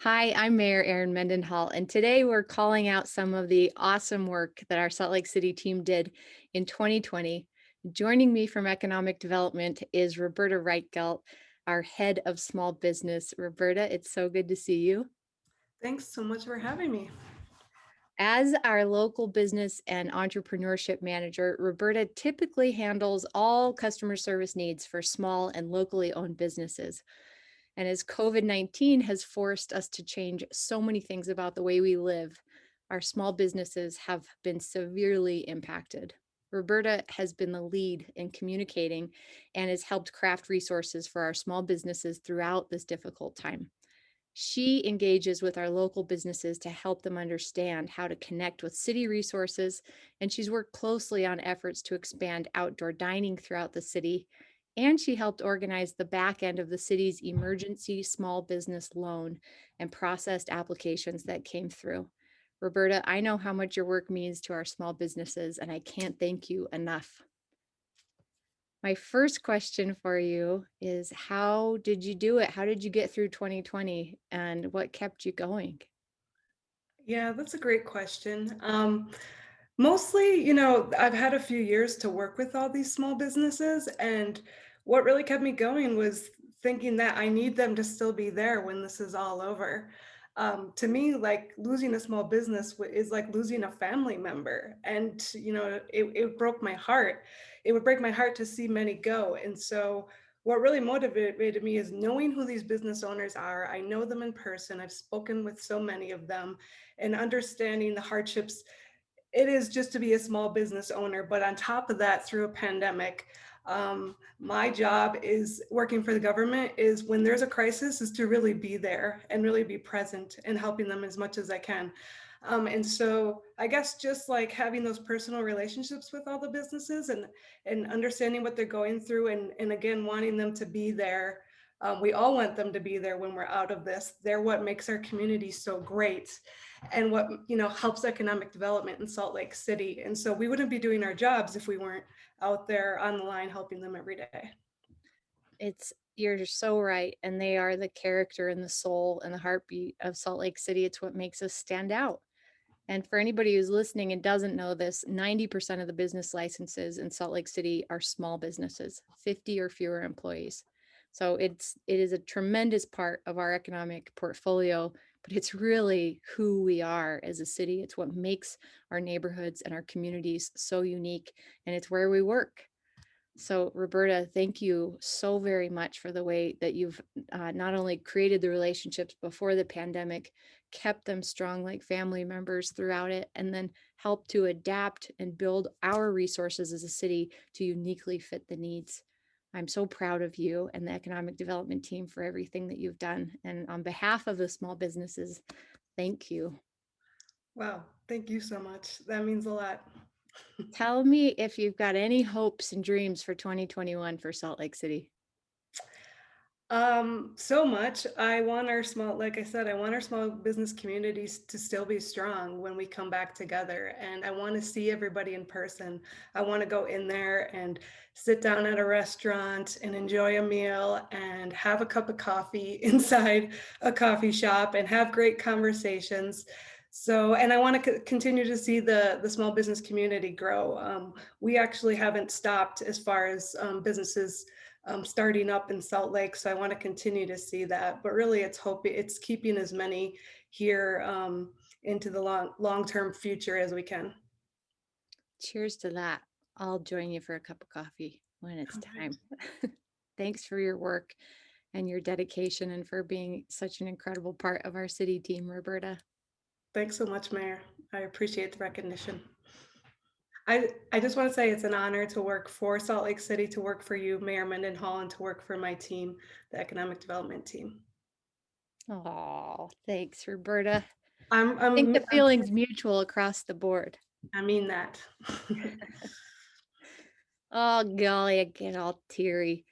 Hi, I'm Mayor Erin Mendenhall, and today we're calling out some of the awesome work that our Salt Lake City team did in 2020. Joining me from Economic Development is Roberta Reichgelt, our head of small business. Roberta, it's so good to see you. Thanks so much for having me. As our local business and entrepreneurship manager, Roberta typically handles all customer service needs for small and locally owned businesses. And as COVID-19 has forced us to change so many things about the way we live, our small businesses have been severely impacted. Roberta has been the lead in communicating and has helped craft resources for our small businesses throughout this difficult time. She engages with our local businesses to help them understand how to connect with city resources, and she's worked closely on efforts to expand outdoor dining throughout the city. And she helped organize the back end of the city's emergency small business loan and processed applications that came through. Roberta, I know how much your work means to our small businesses, and I can't thank you enough. My first question for you is how did you do it? How did you get through 2020 and what kept you going? Yeah, that's a great question. Mostly, I've had a few years to work with all these small businesses, and what really kept me going was thinking that I need them to still be there when this is all over. To me, like losing a small business is like losing a family member, and it broke my heart. It would break my heart to see many go, and so. What really motivated me is knowing who these business owners are. I know them in person. I've spoken with so many of them and understanding the hardships it is just to be a small business owner. But on top of that, through a pandemic, my job is working for the government is when there's a crisis is to really be there and really be present and helping them as much as I can. And so I guess just like having those personal relationships with all the businesses and understanding what they're going through and again wanting them to be there. We all want them to be there when we're out of this. They're what makes our community so great and what helps economic development in Salt Lake City. And so we wouldn't be doing our jobs if we weren't out there on the line helping them every day. You're so right. And they are the character and the soul and the heartbeat of Salt Lake City. It's what makes us stand out. And for anybody who's listening and doesn't know this, 90% of the business licenses in Salt Lake City are small businesses, 50 or fewer employees. So it is a tremendous part of our economic portfolio, but it's really who we are as a city. It's what makes our neighborhoods and our communities so unique, and it's where we work. So, Roberta, thank you so very much for the way that you've not only created the relationships before the pandemic, kept them strong like family members throughout it, and then helped to adapt and build our resources as a city to uniquely fit the needs. I'm so proud of you and the economic development team for everything that you've done. And on behalf of the small businesses, thank you. Wow, thank you so much. That means a lot. Tell me if you've got any hopes and dreams for 2021 for Salt Lake City. So much. I want our small, like I said, I want our small business communities to still be strong when we come back together. And I want to see everybody in person. I want to go in there and sit down at a restaurant and enjoy a meal and have a cup of coffee inside a coffee shop and have great conversations. So, and I want to continue to see the small business community grow. We actually haven't stopped as far as businesses starting up in Salt Lake. So I want to continue to see that. But really, it's keeping as many here into the long term future as we can. Cheers to that. I'll join you for a cup of coffee when it's All right. time. Thanks for your work and your dedication and for being such an incredible part of our city team, Roberta. Thanks so much, Mayor. I appreciate the recognition. I just want to say it's an honor to work for Salt Lake City, to work for you, Mayor Mendenhall, and to work for my team, the Economic Development team. Oh, thanks, Roberta. I'm, I think I'm, the feeling's mutual across the board. I mean that. Oh, golly, I get all teary.